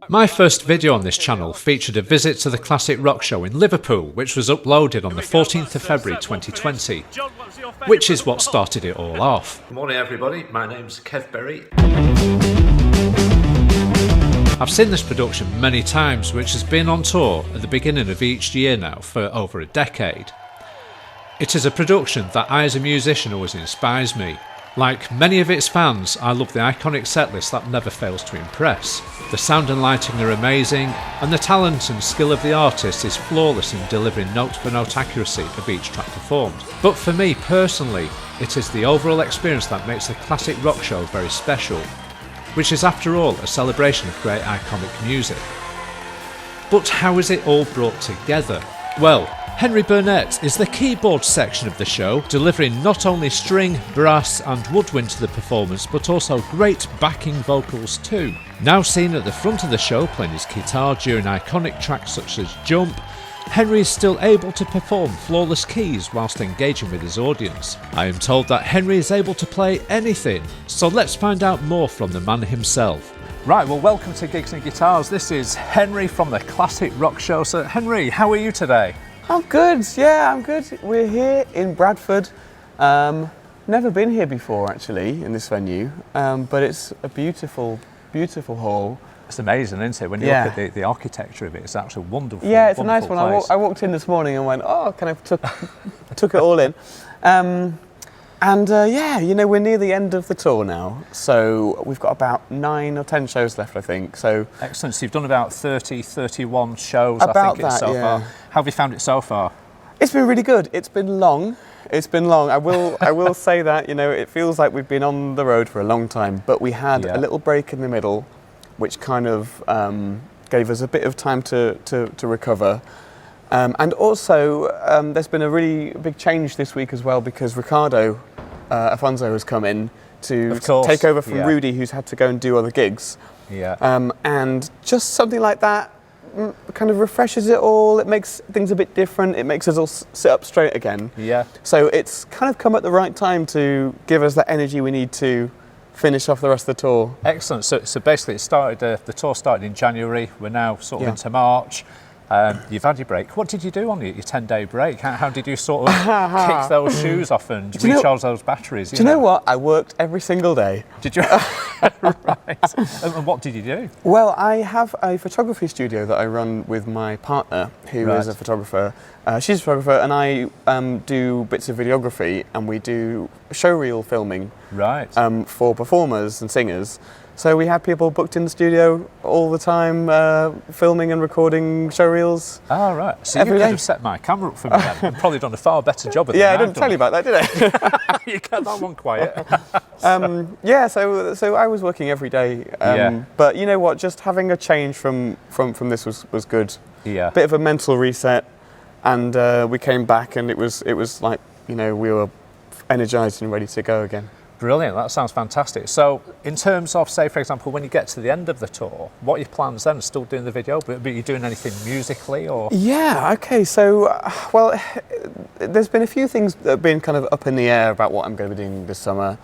My first video on this channel featured a visit to the Classic Rock Show in Liverpool, which was uploaded on the 14th of February 2020, which is what started it all off. Good morning everybody, my name's Kev Berry. I've seen this production many times, which has been on tour at the beginning of each year now for over a decade. It is a production that I as a musician always inspires me. Like many of its fans, I love the iconic setlist that never fails to impress. The sound and lighting are amazing, and the talent and skill of the artist is flawless in delivering note-for-note accuracy of each track performed. But for me personally, it is the overall experience that makes the Classic Rock Show very special, which is after all a celebration of great iconic music. But how is it all brought together? Well, Henry Burnett is the keyboard section of the show, delivering not only string, brass and woodwind to the performance, but also great backing vocals too. Now seen at the front of the show playing his guitar during iconic tracks such as Jump, Henry is still able to perform flawless keys whilst engaging with his audience. I am told that Henry is able to play anything, so let's find out more from the man himself. Right, well welcome to Gigs and Guitars. This is Henry from the Classic Rock Show. So Henry, how are you today? I'm good, yeah, I'm good. We're here in Bradford. Never been here before actually in this venue, but it's a beautiful, beautiful hall. It's amazing, isn't it? When you look at the architecture of it, it's actually wonderful. Yeah, it's a nice one. I walked in this morning and went, oh, kind of took it all in. Yeah, you know, we're near the end of the tour now, so we've got about 9 or 10 shows left, I think. So excellent. So you've done about 30, 31 shows, I think it's so far. How have you found it so far? It's been really good. It's been long. It's been long. I will say that, you know, it feels like we've been on the road for a long time, but we had a little break in the middle, which kind of gave us a bit of time to recover. And also, there's been a really big change this week as well, because Ricardo Afonso has come in to take over from Rudy, who's had to go and do other gigs. Yeah. And just something like that kind of refreshes it all. It makes things a bit different. It makes us all sit up straight again. Yeah. So it's kind of come at the right time to give us that energy we need to finish off the rest of the tour. Excellent. So basically, it started. The tour started in January. We're now sort of into March. You've had your break. What did you do on your 10-day break? How did you sort of kick those shoes off and recharge those batteries? Do you know what? I worked every single day. Did you? Right. And what did you do? Well, I have a photography studio that I run with my partner, who is a photographer. She's a photographer, and I do bits of videography, and we do showreel filming for performers and singers. So we had people booked in the studio all the time, filming and recording showreels. Oh, right. So you could have set my camera up for me then and probably done a far better job of it. Yeah, I didn't tell you about that, did I? You kept that one quiet. Yeah, so I was working every day. But you know what, just having a change from this was good. Yeah. Bit of a mental reset, and we came back and it was like, you know, we were energised and ready to go again. Brilliant, that sounds fantastic. So in terms of, say for example, when you get to the end of the tour, what are your plans then? Still doing the video, but are you doing anything musically or? Yeah, okay, so, well, there's been a few things that have been kind of up in the air about what I'm going to be doing this summer.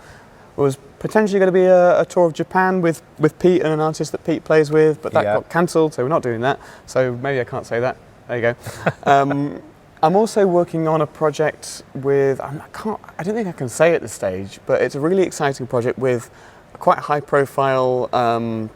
It was potentially going to be a tour of Japan with Pete and an artist that Pete plays with, but that got cancelled, so we're not doing that. So maybe I can't say that. There you go. I'm also working on a project with, I don't think I can say at this stage, but it's a really exciting project with a quite high profile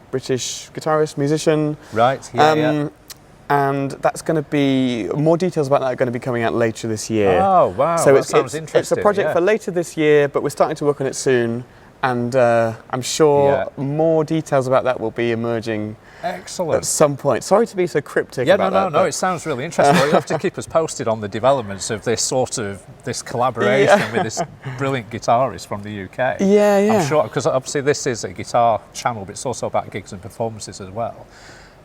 British guitarist, musician. Right, and that's going to be, more details about that are going to be coming out later this year. Oh, wow, so that sounds interesting. It's a project for later this year, but we're starting to work on it soon. And I'm sure more details about that will be emerging at some point. Sorry to be so cryptic about that. No, it sounds really interesting. Well, you have to keep us posted on the developments of this collaboration with this brilliant guitarist from the UK. I'm sure, because obviously this is a guitar channel, but it's also about gigs and performances as well.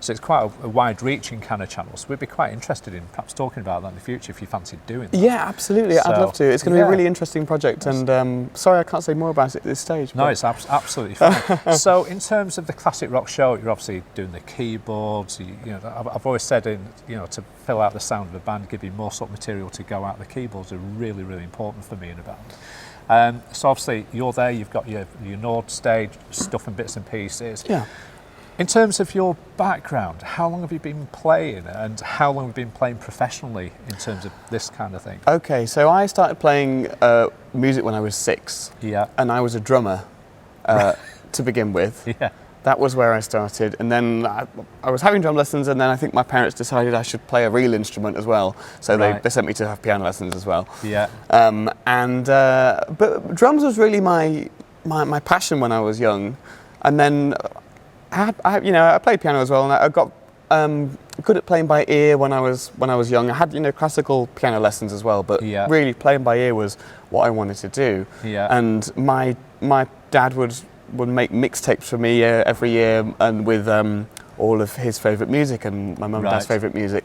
So it's quite a wide-reaching kind of channel. So we'd be quite interested in perhaps talking about that in the future if you fancied doing that. Yeah, absolutely. I'd love to. It's going to be a really interesting project, and sorry I can't say more about it at this stage. No, it's absolutely fine. So in terms of the Classic Rock Show, you're obviously doing the keyboards. You know, I've always said, to fill out the sound of a band, giving more sort of material to go out. The keyboards are really, really important for me in a band. So obviously you're there. You've got your Nord stage stuff and bits and pieces. Yeah. In terms of your background, how long have you been playing, and how long have you been playing professionally in terms of this kind of thing? Okay, so I started playing music when I was 6. Yeah. And I was a drummer to begin with. Yeah. That was where I started, and then I was having drum lessons, and then I think my parents decided I should play a real instrument as well, so they sent me to have piano lessons as well. Yeah. But drums was really my passion when I was young, and then I played piano as well, and I got good at playing by ear when I was young. I had classical piano lessons as well, but really playing by ear was what I wanted to do. Yeah. And my dad would make mixtapes for me every year, and with all of his favourite music and my mum and dad's favourite music,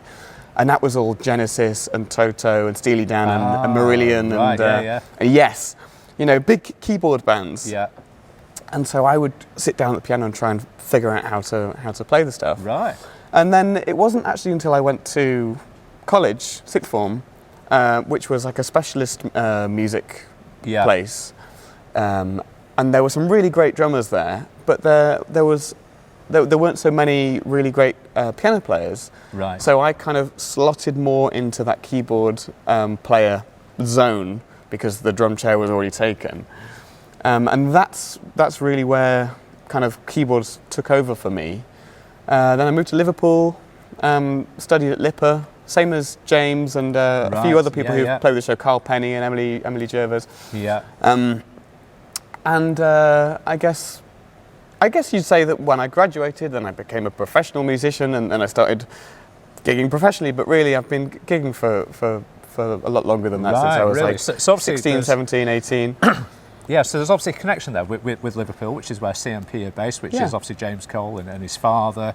and that was all Genesis and Toto and Steely Dan and Marillion and Yes, big keyboard bands. Yeah. And so I would sit down at the piano and try and figure out how to play the stuff. Right. And then it wasn't actually until I went to college, sixth form, which was like a specialist music place. And there were some really great drummers there, but there weren't so many really great piano players. Right. So I kind of slotted more into that keyboard player zone because the drum chair was already taken. And that's really where kind of keyboards took over for me. Then I moved to Liverpool, studied at LIPA, same as James and a few other people who play the show, Carl Penny and Emily Jervis. Yeah. And I guess you'd say that when I graduated, then I became a professional musician, and I started gigging professionally. But really, I've been gigging for a lot longer than that, since I was like so 16, 17, 18. Yeah, so there's obviously a connection there with Liverpool, which is where CMP are based, which is obviously James Cole and his father.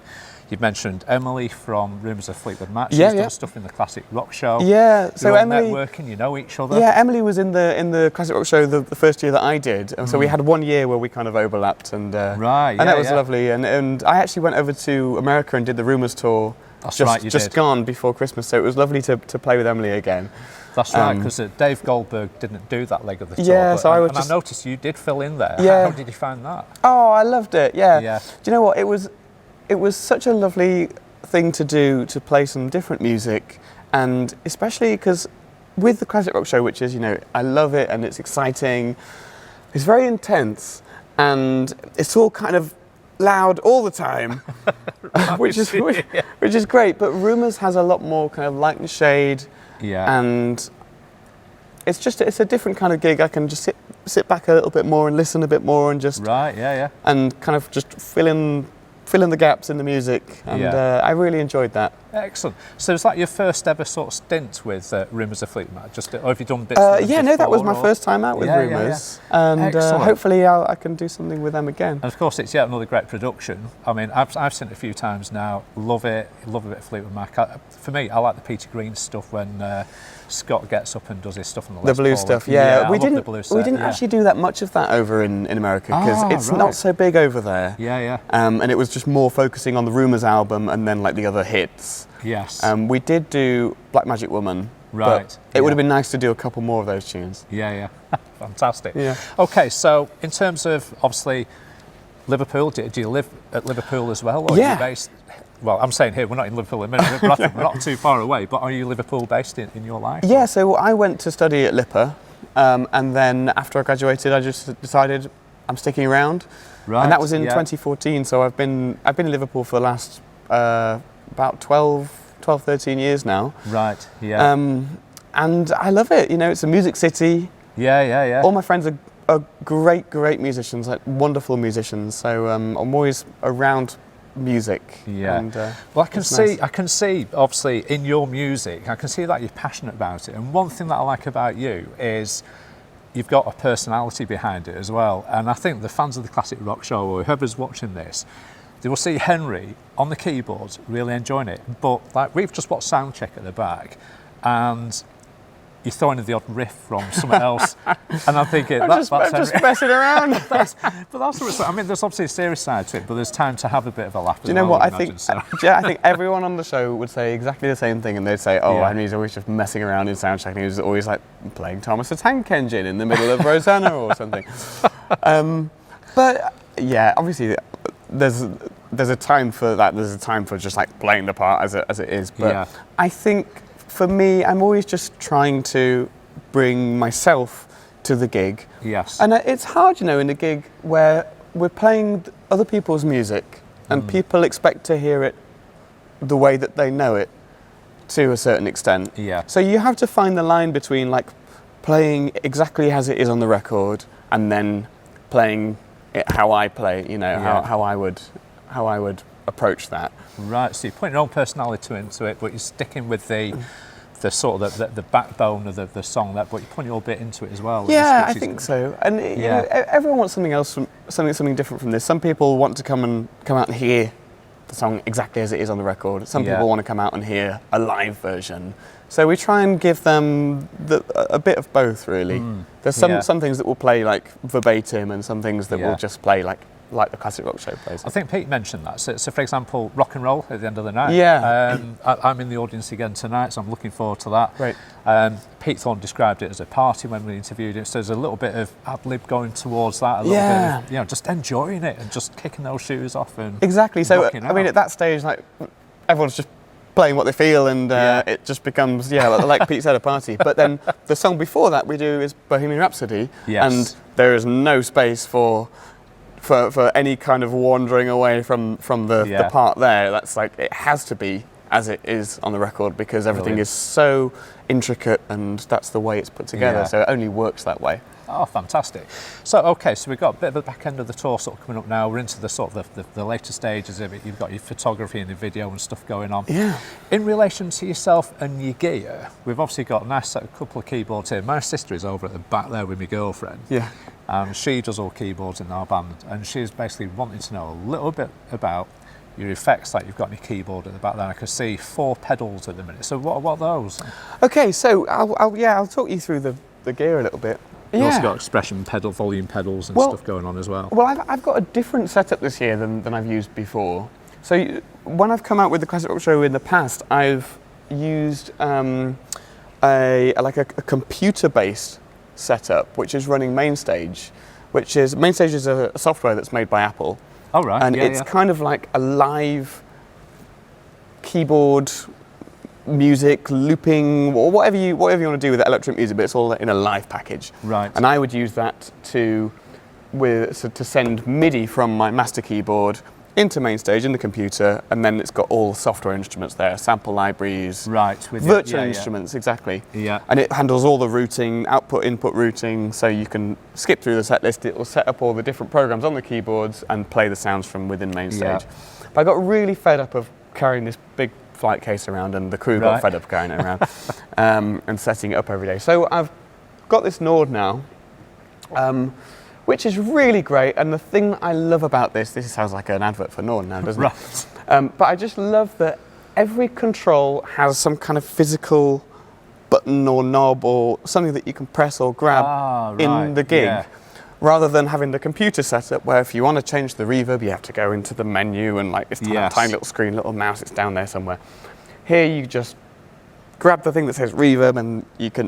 You've mentioned Emily from Rumours of Fleetwood Mac. She's done stuff in the Classic Rock Show. Yeah, so You're all Emily, networking, you know each other. Yeah, Emily was in the Classic Rock Show the first year that I did, and so we had 1 year where we kind of overlapped, and that was lovely. And I actually went over to America and did the Rumours tour. That's just gone before Christmas, so it was lovely to play with Emily again. That's right, because Dave Goldberg didn't do that leg of the tour. Yeah, so I noticed you did fill in there. Yeah. How did you find that? Oh, I loved it. Yeah. Yeah. Do you know what? It was such a lovely thing to do, to play some different music, and especially because with the Classic Rock Show, which is I love it and it's exciting. It's very intense, and it's all kind of loud all the time, which is great. But Rumours has a lot more kind of light and shade. Yeah. And it's a different kind of gig. I can just sit back a little bit more and listen a bit more and just and kind of just fill in the gaps in the music, and I really enjoyed that. Excellent. So is that your first ever sort of stint with Rumours of Fleetwood Mac? Or have you done bits? That was my first time out with Rumours, and hopefully I can do something with them again. And of course, it's yet another great production. I mean, I've seen it a few times now. Love it. Love a bit of Fleetwood Mac. For me, I like the Peter Green stuff when Scott gets up and does his stuff on the blue stuff. Yeah, we didn't actually do that much of that over in America, because it's not so big over there. Yeah. And it was just more focusing on the Rumours album and then like the other hits. Yes. We did do Black Magic Woman. Right. But it would have been nice to do a couple more of those tunes. Yeah. Fantastic. Yeah. Okay, so in terms of obviously Liverpool, do you live at Liverpool as well? Or are you based? Well, I'm saying here, we're not in Liverpool in a minute, we're not too far away, but are you Liverpool based in your life? Yeah, so I went to study at LIPA, and then after I graduated, I just decided I'm sticking around. Right. And that was in 2014, so I've been in Liverpool for the last about 12, 13 years now. Right, yeah. And I love it, it's a music city. Yeah. All my friends are great musicians, like wonderful musicians, so I'm always around music. Yeah. And, well, I can see obviously in your music, I can see that you're passionate about it, and one thing that I like about you is you've got a personality behind it as well. And I think the fans of the Classic Rock Show, or whoever's watching this, they will see Henry on the keyboards really enjoying it. But like we've just watched Soundcheck at the back, and you're throwing in the odd riff from something else, and I'm thinking that's just messing around. But that's what it's like. I mean, there's obviously a serious side to it, but there's time to have a bit of a laugh. Do you know what I think? I think everyone on the show would say exactly the same thing, and they'd say, "Oh, Henry's always just messing around in Soundcheck, and he was always like playing Thomas the Tank Engine in the middle of Rosanna or something." But yeah, obviously, there's there's a time for that. There's a time for just like playing the part as it is. But I think for me, I'm always just trying to bring myself to the gig. Yes. And it's hard, you know, in a gig where we're playing other people's music and people expect to hear it the way that they know it to a certain extent. Yeah. So you have to find the line between like playing exactly as it is on the record and then playing it how I play, you know, how I would approach that. Right, so you're putting your own personality into it, but you're sticking with the sort of the backbone of the song, but you're putting your bit into it as well. Yeah, I think so. And you know, everyone wants something else something different from this. Some people want to come out and hear the song exactly as it is on the record. Some people want to come out and hear a live version. So we try and give them a bit of both, really. There's some things that will play like verbatim, and some things that will just play like the classic rock show plays. I think Pete mentioned that. So for example, rock and roll at the end of the night. Yeah. I'm in the audience again tonight, so I'm looking forward to that. Right. Pete Thorne described it as a party when we interviewed him. So there's a little bit of ad-lib going towards that, a little bit of, you know, just enjoying it and just kicking those shoes off and exactly. So I mean, at that stage, like everyone's just playing what they feel, and it just becomes like Pete said, a party. But then the song before that we do is Bohemian Rhapsody, and there is no space for any kind of wandering away from the part there. That's like, it has to be as it is on the record, because everything is so intricate and that's the way it's put together, so it only works that way. Oh, fantastic. So, okay, so we've got a bit of the back end of the tour sort of coming up now. We're into the sort of the later stages of it. You've got your photography and the video and stuff going on. Yeah. In relation to yourself and your gear, we've obviously got a nice couple of keyboards here. My sister is over at the back there with my girlfriend. Yeah. She does all keyboards in our band, and she's basically wanting to know a little bit about your effects that you've got on your keyboard at the back there. I can see 4 pedals at the minute. So what are those? Okay, so I'll talk you through the gear a little bit. You've also got expression pedal, volume pedals and stuff going on as well. Well, I've got a different setup this year than I've used before. So when I've come out with the Classic Rock Show in the past, I've used a computer-based setup, which is running Mainstage. Mainstage is a software that's made by Apple. Oh, right. And it's kind of like a live keyboard music, looping, or whatever you want to do with electronic music, but it's all in a live package. Right. And I would use that to send MIDI from my master keyboard into Mainstage in the computer, and then it's got all software instruments there, sample libraries, virtual instruments, exactly. Yeah. And it handles all the routing, output-input routing, so you can skip through the set list. It will set up all the different programs on the keyboards and play the sounds from within Mainstage. Yeah. But I got really fed up of carrying this big flight case around, and the crew got fed up carrying it around and setting it up every day. So I've got this Nord now, which is really great. And the thing I love about this sounds like an advert for Nord now, doesn't it? But I just love that every control has some kind of physical button or knob or something that you can press or grab in the gig. Yeah. Rather than having the computer setup where if you want to change the reverb, you have to go into the menu and like this tiny little screen, little mouse, it's down there somewhere. Here you just grab the thing that says reverb and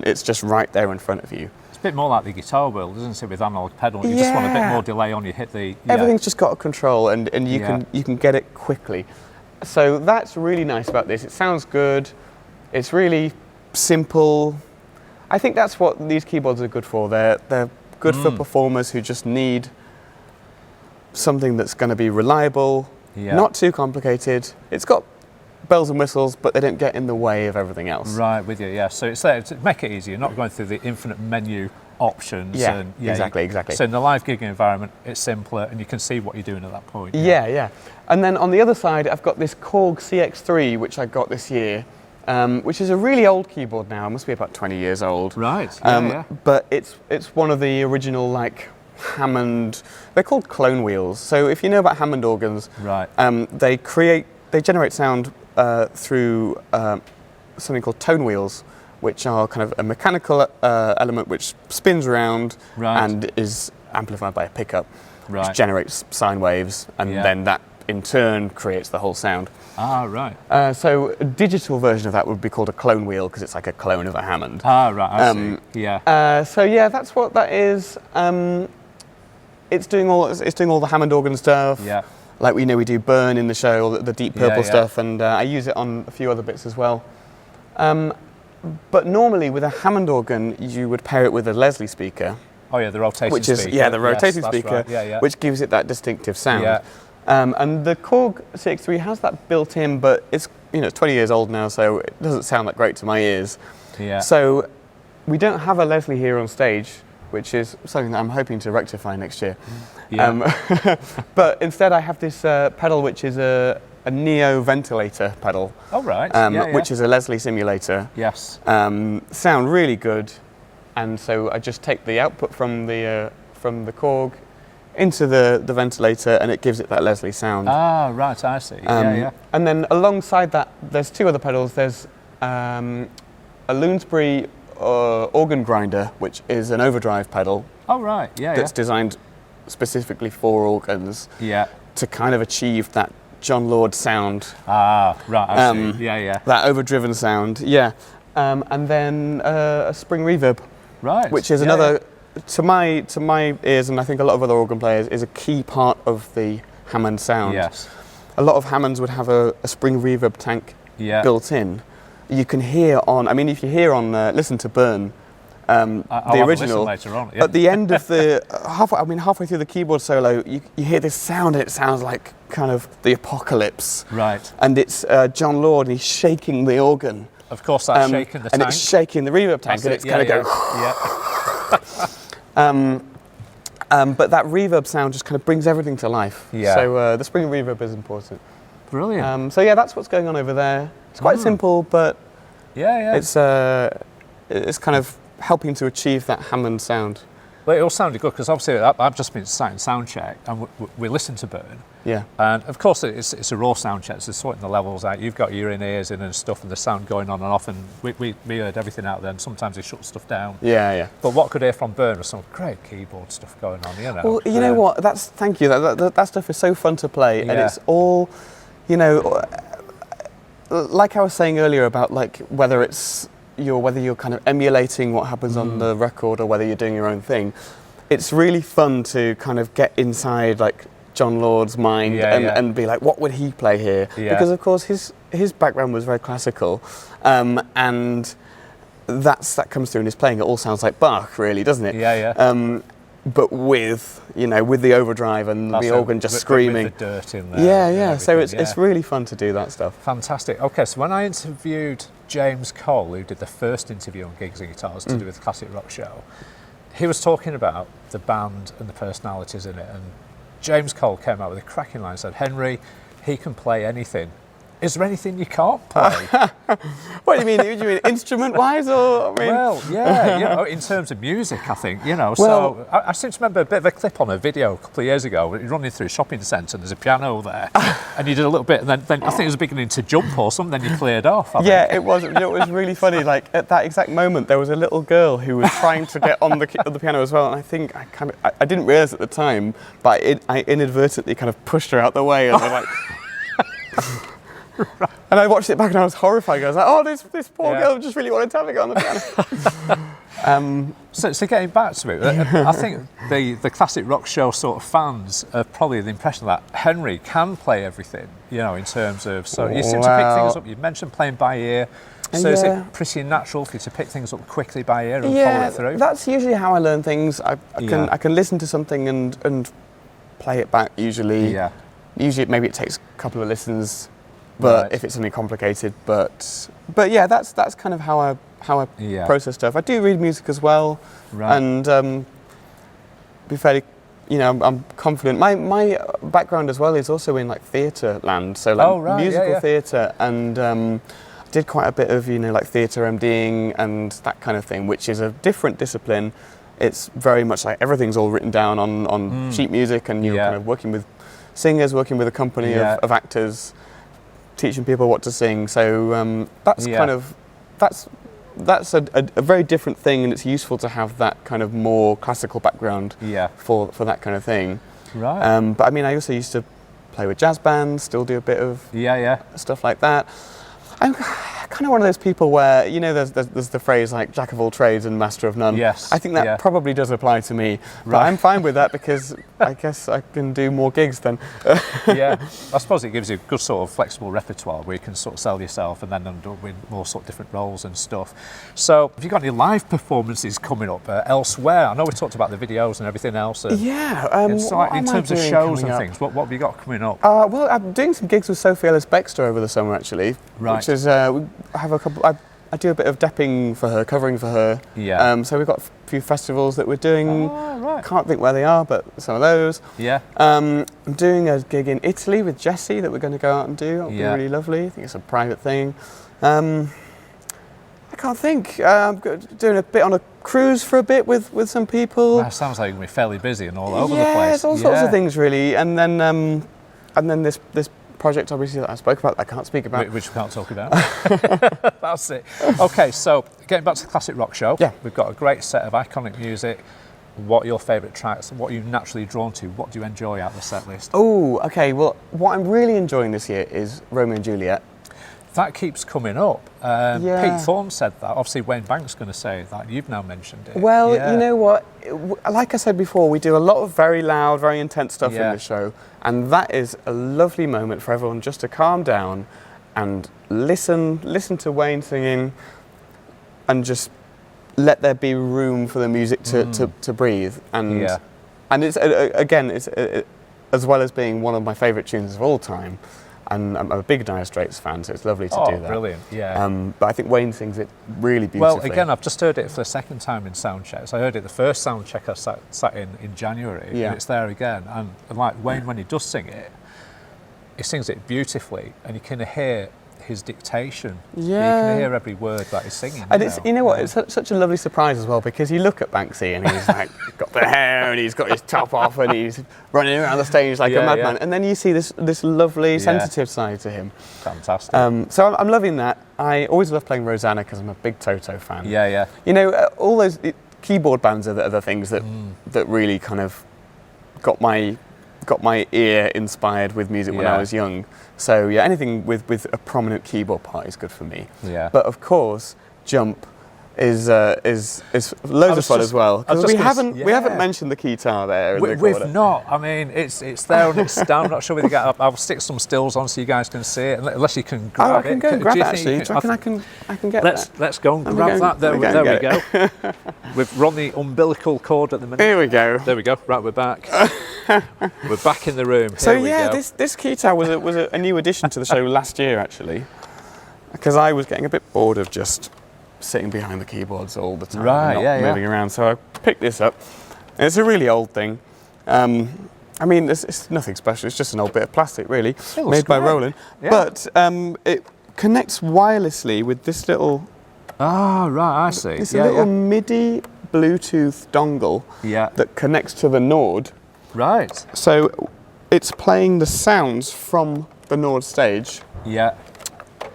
it's just right there in front of you. It's a bit more like the guitar world, isn't it, with analog pedal? You just want a bit more delay on you hit the... Everything's just got a control and you can get it quickly. So that's really nice about this. It sounds good. It's really simple. I think that's what these keyboards are good for. They're good for performers who just need something that's going to be reliable, not too complicated. It's got bells and whistles, but they don't get in the way of everything else. Right, with you, yeah. So it's there to make it easier, not going through the infinite menu options. Yeah, and, exactly. So in the live gigging environment, it's simpler and you can see what you're doing at that point. Yeah. And then on the other side, I've got this Korg CX3, which I got this year, which is a really old keyboard now. It must be about 20 years old. Right. But it's one of the original like Hammond. They're called clone wheels. So if you know about Hammond organs, they generate sound through something called tone wheels, which are kind of a mechanical element which spins around and is amplified by a pickup, which generates sine waves, and then that in turn creates the whole sound. So a digital version of that would be called a clone wheel because it's like a clone of a Hammond. I see. Yeah. So yeah, that's what that is. It's doing all the Hammond organ stuff. Yeah. like we do Burn in the show, the Deep Purple stuff, and I use it on a few other bits as well. But normally with a Hammond organ, you would pair it with a Leslie speaker. Oh yeah, the rotating which is, speaker. Yeah, the rotating speaker, right. which gives it that distinctive sound. Yeah. And the Korg CX3 has that built in, but it's 20 years old now, so it doesn't sound that great to my ears. Yeah. So we don't have a Leslie here on stage, which is something that I'm hoping to rectify next year. Yeah. But instead I have this pedal, which is a Neo ventilator pedal. Oh right. Which is a Leslie simulator. Yes. Sound really good, and so I just take the output from the Korg into the ventilator, and it gives it that Leslie sound. Ah, right, I see. And then alongside that, there's two other pedals. There's a Loonsbury organ grinder, which is an overdrive pedal. Oh right, that's designed specifically for organs. Yeah. To kind of achieve that John Lord sound. Ah, right, I see. Yeah. That overdriven sound. Yeah. And then a spring reverb. Right. Which is another, to my ears, and I think a lot of other organ players, is a key part of the Hammond sound. Yes. A lot of Hammonds would have a spring reverb tank built in. You can hear on, if you hear on, listen to Burn, the original, later on, at the end of the, halfway through the keyboard solo, you hear this sound, and it sounds like kind of the apocalypse. Right. And it's John Lord, and he's shaking the organ. Of course, that's shaking the tank. And it's shaking the reverb tank, and it's kind of going... but that reverb sound just kind of brings everything to life. Yeah. So the spring reverb is important. Brilliant. So yeah, that's what's going on over there. It's quite simple, but it's kind of helping to achieve that Hammond sound. Well, it all sounded good because obviously I've just been sat in sound check and we listened to Burn. Yeah. And of course it's a raw sound check, so sorting the levels out. You've got your in-ears in and stuff, and the sound going on and off, and we heard everything out there. And sometimes they shut stuff down. Yeah. But what I could hear from Burn was some great keyboard stuff going on. Well, you know what? Thank you. That stuff is so fun to play, and it's all, like I was saying earlier about like whether you're kind of emulating what happens on the record or whether you're doing your own thing. It's really fun to kind of get inside like John Lord's mind and be like, what would he play here? Yeah. Because of course his background was very classical, and that comes through in his playing. It all sounds like Bach, really, doesn't it? Yeah. But with the overdrive and the organ just screaming. With the dirt in there. Yeah. So it's really fun to do that stuff. Fantastic. Okay, so when I interviewed James Cole, who did the first interview on Gigs and Guitars to do with the Classic Rock Show, he was talking about the band and the personalities in it, and James Cole came out with a cracking line and said, Henry, he can play anything. Is there anything you can't play? What do you mean? Do you mean instrument-wise, or Well, yeah, in terms of music, I think, so I seem to remember a bit of a clip on a video a couple of years ago. You're running through a shopping centre and there's a piano there, and you did a little bit, and then I think it was beginning to jump or something. Then you cleared off. It was. It was really funny. Like at that exact moment, there was a little girl who was trying to get on the piano as well, and I think I didn't realise at the time, but I inadvertently kind of pushed her out the way, and I was like. Right. And I watched it back and I was horrified. I was like, oh, this poor girl just really wanted to have a go on the piano. So getting back to it, I think the Classic Rock Show sort of fans are probably the impression that Henry can play everything, in terms of, so you seem to pick things up. You mentioned playing by ear. So is it pretty natural for you to pick things up quickly by ear and follow it through? That's usually how I learn things. I can listen to something and play it back usually. Yeah. Usually maybe it takes a couple of listens. But if it's something complicated, but yeah, that's kind of how I process stuff. I do read music as well, and be fairly, I'm confident. My background as well is also in like theatre land, so like musical theatre, and did quite a bit of like theatre MDing and that kind of thing, which is a different discipline. It's very much like everything's all written down on sheet music, and you're kind of working with singers, working with a company of actors. Teaching people what to sing, so that's kind of that's a very different thing, and it's useful to have that kind of more classical background for that kind of thing. Right. But I also used to play with jazz bands, still do a bit of stuff like that. I kind of one of those people where, you know, there's the phrase like jack of all trades and master of none. Yes. I think that probably does apply to me. But Right. I'm fine with that because I guess I can do more gigs then. Yeah, I suppose it gives you a good sort of flexible repertoire where you can sort of sell yourself and then end up with more sort of different roles and stuff. So have you got any live performances coming up elsewhere? I know we talked about the videos and everything else. And Yeah. so like, in terms of shows and things, what have you got coming up? Well, I'm doing some gigs with Sophie Ellis-Bextor over the summer actually. Right. Which is, I have a couple, I do a bit of depping for her, covering for her. Yeah. So we've got a few festivals that we're doing. Oh, right. Can't think where they are, but some of those. Yeah. I'm doing a gig in Italy with Jessie that we're going to go out and do. That'll be Yeah. really lovely. I think it's a private thing. I can't think. I'm doing a bit on a cruise for a bit with some people. That sounds like you're going to be fairly busy and all over the Yeah, place. it's all sorts of things really. And then this project obviously that I spoke about, I can't speak about. Which we can't talk about. That's it. Okay, so getting back to the Classic Rock Show, Yeah. we've got a great set of iconic music. What are your favourite tracks? What are you naturally drawn to? What do you enjoy out of the set list? Oh, okay. Well, what I'm really enjoying this year is Romeo and Juliet. That keeps coming up. Yeah. Pete Thorne said that. Obviously, Wayne Banks is going to say that. You've now mentioned it. Well, Yeah. you know what? Like I said before, we do a lot of very loud, very intense stuff Yeah. in the show, and that is a lovely moment for everyone just to calm down and listen to Wayne singing, and just let there be room for the music to breathe. And Yeah. and it's again, it's as well as being one of my favourite tunes of all time. And I'm a big Dire Straits fan, so it's lovely to do that. Brilliant, yeah. But I think Wayne sings it really beautifully. Well, again, I've just heard it for the second time in soundchecks. I heard it the first soundcheck I sat in January, Yeah. and it's there again. And like Wayne, when he does sing it, he sings it beautifully, and you can hear his dictation. Yeah. You can hear every word that he's singing. And it's, you know what, it's such a lovely surprise as well, because you look at Banksy and he's like got the hair and he's got his top off and he's running around the stage like a Yeah, madman. yeah. And then you see this lovely, Yeah. sensitive side to him. Fantastic. So I'm loving that. I always love playing Rosanna because I'm a big Toto fan. Yeah, yeah. You know, all those keyboard bands are the things that really kind of got my ear inspired with music when I Yeah. was young. So yeah, anything with a prominent keyboard part is good for me. Yeah. But of course, Jump is loads of fun as well, because we haven't mentioned the keytar there. In the We've recorder. not. I mean, it's there and it's down. I'm not sure whether you get up. I'll stick some stills on so you guys can see it, unless you can grab Oh, I it. can go and grab Do it you think actually. you Do you reckon I can get that? Let's go and Let me grab go- that. There let me we go and go. We're on the umbilical cord at the minute. Here we go. There we go. Right, we're back. We're back in the room. So Here we yeah, go. this keytar was a new addition to the show last year actually, because I was getting a bit bored of just sitting behind the keyboards all the time, Right, and not yeah, yeah. moving around. So I picked this up. And it's a really old thing. I mean, it's nothing special. It's just an old bit of plastic, really, looks made by great. Roland. Yeah. But it connects wirelessly with this little Ah, right. I see. It's a little MIDI Bluetooth dongle Yeah. that connects to the Nord. Right. So it's playing the sounds from the Nord stage Yeah.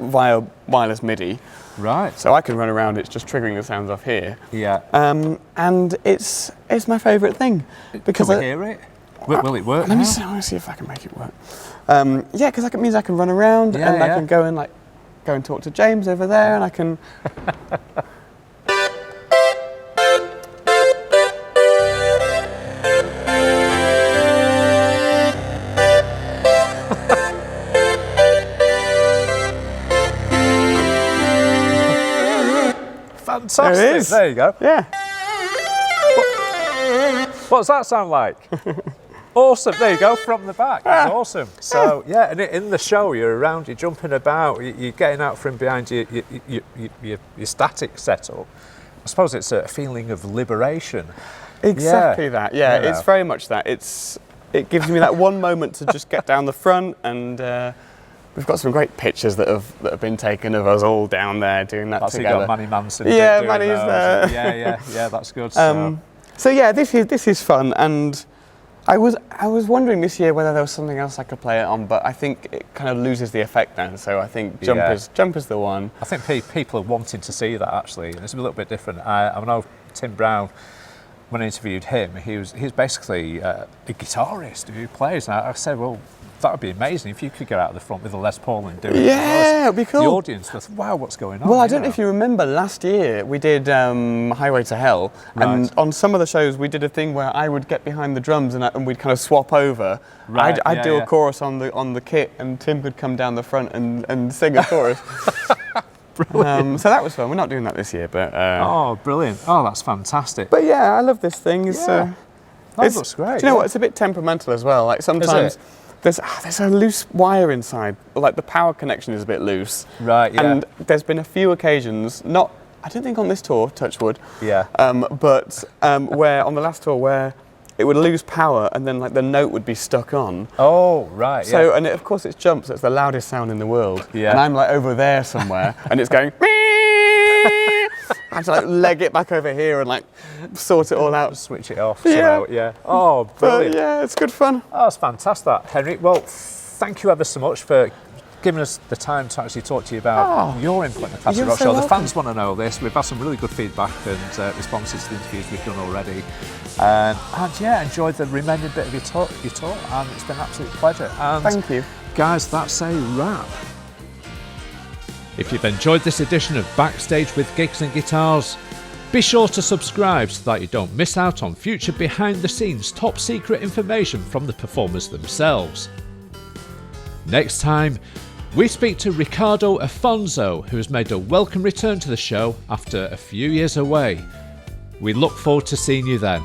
via wireless MIDI. Right. So I can run around, it's just triggering the sounds off here. Yeah. And it's my favourite thing. Because Can we hear it? Will it work? Let me now? see, I want to see if I can make it work. Yeah, because it means I can run around Yeah, and I yeah. can go and talk to James over there, and I can. Fantastic. There it is. There you go. Yeah. What does that sound like? Awesome. There you go, from the back. That's awesome. So, yeah, and in the show, you're around, you're jumping about, you're getting out from behind your static setup. I suppose it's a feeling of liberation. Exactly that. Yeah, You know. it's very much that. It gives me that one moment to just get down the front, and we've got some great pictures that have been taken of us all down there doing that That's together. you got Manny Manson. Yeah, doing Manny's those. there. Yeah, that's good. So yeah, this is fun, and I was wondering this year whether there was something else I could play it on, but I think it kind of loses the effect now. So I think Jump is the one. I think people are wanting to see that actually, and it's a little bit different. I know Tim Brown when I interviewed him, he's basically a guitarist who plays. And I said, well, that would be amazing if you could get out of the front with a Les Paul and do it. Yeah, it'd be cool. The audience goes, wow, what's going on? Well, I don't know if you remember, last year we did Highway to Hell, and on some of the shows we did a thing where I would get behind the drums and we'd kind of swap over. Right, I'd do a chorus on the kit, and Tim could come down the front and sing a chorus. So that was fun. We're not doing that this year, but... oh, brilliant. Oh, that's fantastic. But yeah, I love this thing. That looks great. Do you know what? It's a bit temperamental as well. Like sometimes... There's a loose wire inside, like the power connection is a bit loose. Right, yeah. And there's been a few occasions, I don't think on this tour, touch wood, yeah. But where on the last tour where it would lose power and then like the note would be stuck on. Oh, right, yeah. So, and of course it's jump, so it's the loudest sound in the world. Yeah. And I'm like over there somewhere and it's going, I have to like leg it back over here and like sort it all out. Switch it off. Yeah. Yeah. Oh, brilliant. But yeah, it's good fun. Oh, it's fantastic, Henry. Well, thank you ever so much for giving us the time to actually talk to you about your input in the Classic Rock Show. The fans want to know this. We've had some really good feedback and responses to the interviews we've done already. And yeah, enjoyed the remaining bit of your tour, and it's been an absolute pleasure. And thank you. Guys, that's a wrap. If you've enjoyed this edition of Backstage with Gigs and Guitars, be sure to subscribe so that you don't miss out on future behind-the-scenes top secret information from the performers themselves. Next time, we speak to Ricardo Afonso, who has made a welcome return to the show after a few years away. We look forward to seeing you then.